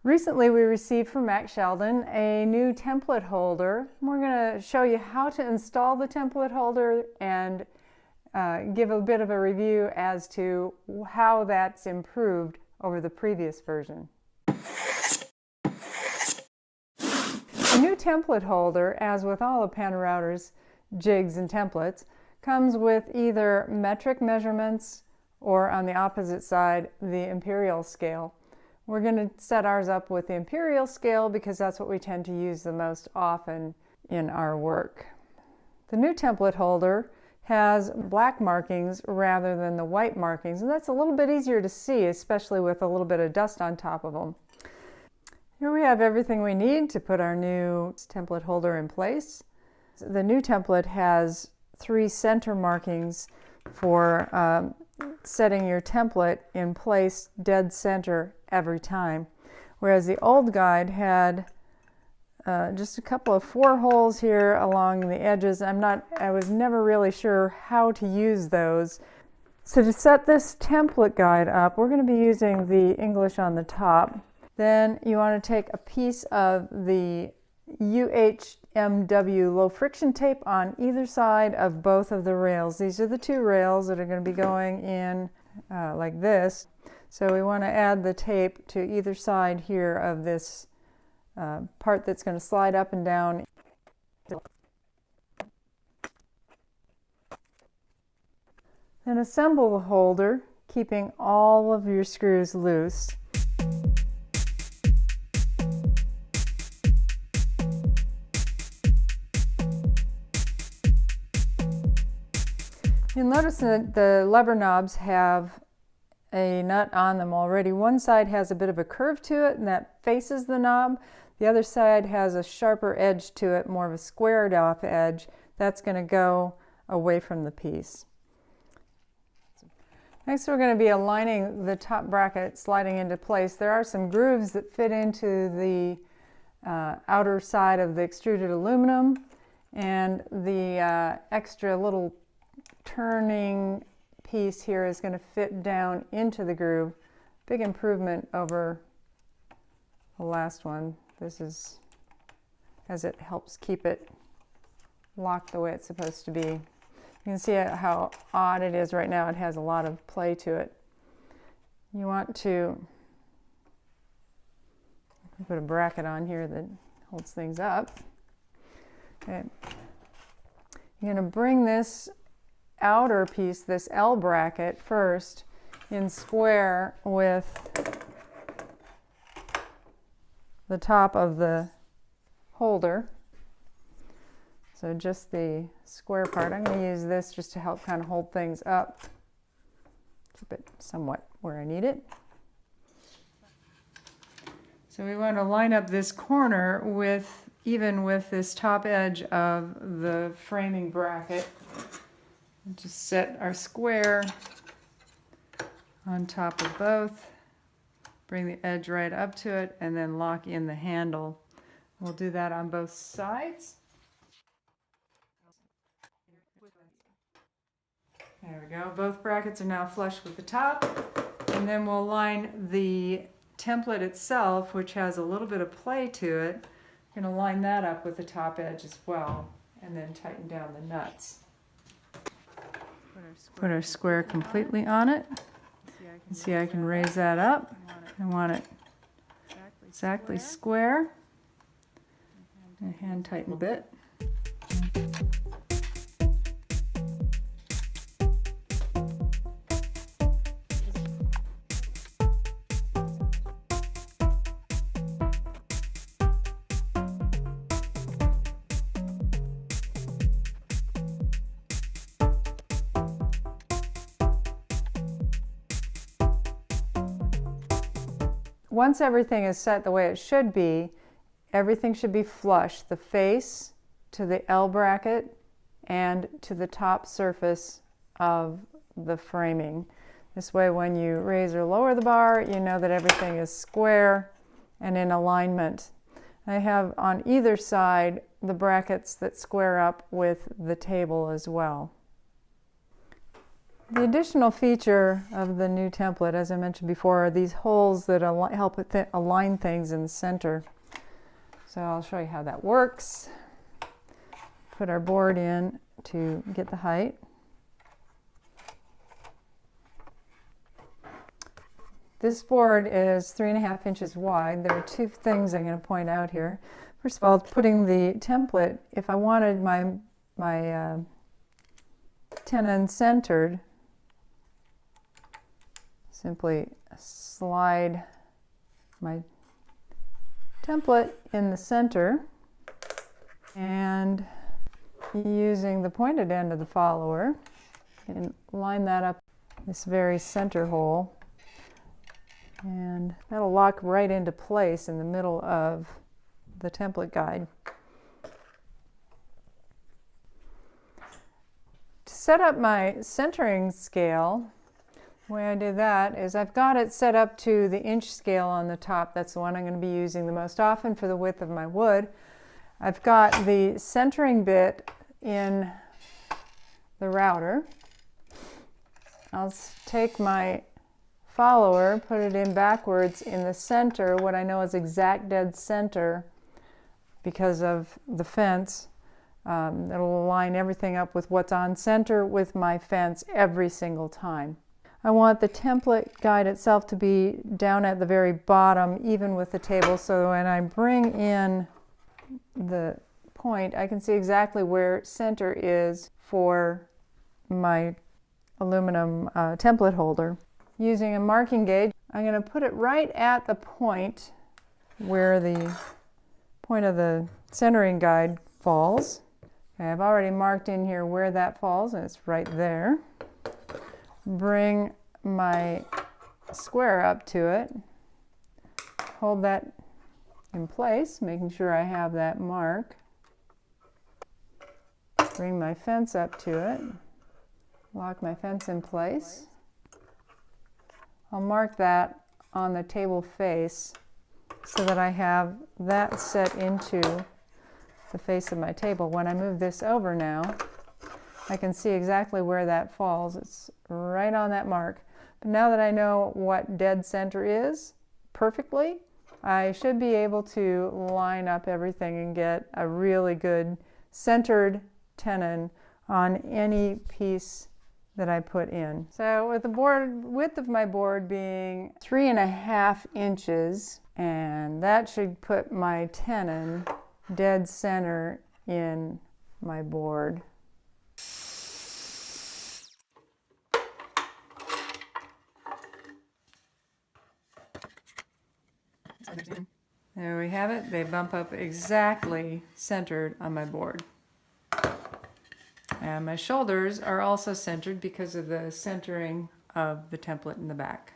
Recently we received from Max Sheldon a new template holder. We're going to show you how to install the template holder and give a bit of a review as to how that's improved over the previous version. The new template holder, as with all of PantoRouter's jigs and templates, comes with either metric measurements or, on the opposite side, the imperial scale. We're going to set ours up with the imperial scale because that's what we tend to use the most often in our work. The new template holder has black markings rather than the white markings, and that's a little bit easier to see, especially with a little bit of dust on top of them. Here we have everything we need to put our new template holder in place. The new template has 3 center markings for setting your template in place dead center every time, whereas the old guide had just a couple of 4 holes here along the edges. I was never really sure how to use those. So to set this template guide up, we're going to be using the English on the top. Then you want to take a piece of the UHMW low friction tape on either side of both of the rails. These are the 2 rails that are going to be going in like this. So we want to add the tape to either side here of this part that's going to slide up and down. Then assemble the holder, keeping all of your screws loose. You'll notice that the lever knobs have a nut on them already. One side has a bit of a curve to it and that faces the knob. The other side has a sharper edge to it, more of a squared off edge. That's going to go away from the piece. Next we're going to be aligning the top bracket sliding into place. There are some grooves that fit into the outer side of the extruded aluminum, and the extra little turning piece here is going to fit down into the groove. Big improvement over the last one. This is as it helps keep it locked the way it's supposed to be. You can see how odd it is right now. It has a lot of play to it. You want to put a bracket on here that holds things up. Okay. You're going to bring this outer piece, this L bracket, first in square with the top of the holder. So just the square part. I'm going to use this just to help kind of hold things up. Keep it somewhat where I need it. So we want to line up this corner even with this top edge of the framing bracket. Just set our square on top of both, bring the edge right up to it, and then lock in the handle. We'll do that on both sides. There we go. Both brackets are now flush with the top, and then we'll line the template itself, which has a little bit of play to it. We're going to line that up with the top edge as well, and then tighten down the nuts. Put our square completely on it. You see I can raise that up. I want it exactly square. And hand tighten a bit. Once everything is set the way it should be, everything should be flush. The face to the L bracket and to the top surface of the framing. This way when you raise or lower the bar, you know that everything is square and in alignment. I have on either side the brackets that square up with the table as well. The additional feature of the new template, as I mentioned before, are these holes that help align things in the center. So I'll show you how that works. Put our board in to get the height. This board is 3.5 inches wide. There are two things I'm going to point out here. First of all, putting the template, if I wanted my tenon centered, simply slide my template in the center and using the pointed end of the follower and line that up this very center hole, and that'll lock right into place in the middle of the template guide. To set up my centering scale, the way I did that is I've got it set up to the inch scale on the top. That's the one I'm going to be using the most often for the width of my wood. I've got the centering bit in the router. I'll take my follower, put it in backwards in the center, what I know is exact dead center because of the fence. It'll align everything up with what's on center with my fence every single time. I want the template guide itself to be down at the very bottom, even with the table, so when I bring in the point, I can see exactly where center is for my aluminum template holder. Using a marking gauge, I'm going to put it right at the point where the point of the centering guide falls. Okay, I've already marked in here where that falls, and it's right there. Bring my square up to it, hold that in place, making sure I have that mark. Bring my fence up to it, lock my fence in place. I'll mark that on the table face so that I have that set into the face of my table. When I move this over now, I can see exactly where that falls. It's right on that mark. But now that I know what dead center is perfectly, I should be able to line up everything and get a really good centered tenon on any piece that I put in. So with the board width of my board being 3.5 inches, and that should put my tenon dead center in my board. There we have it. They bump up exactly centered on my board. And my shoulders are also centered because of the centering of the template in the back.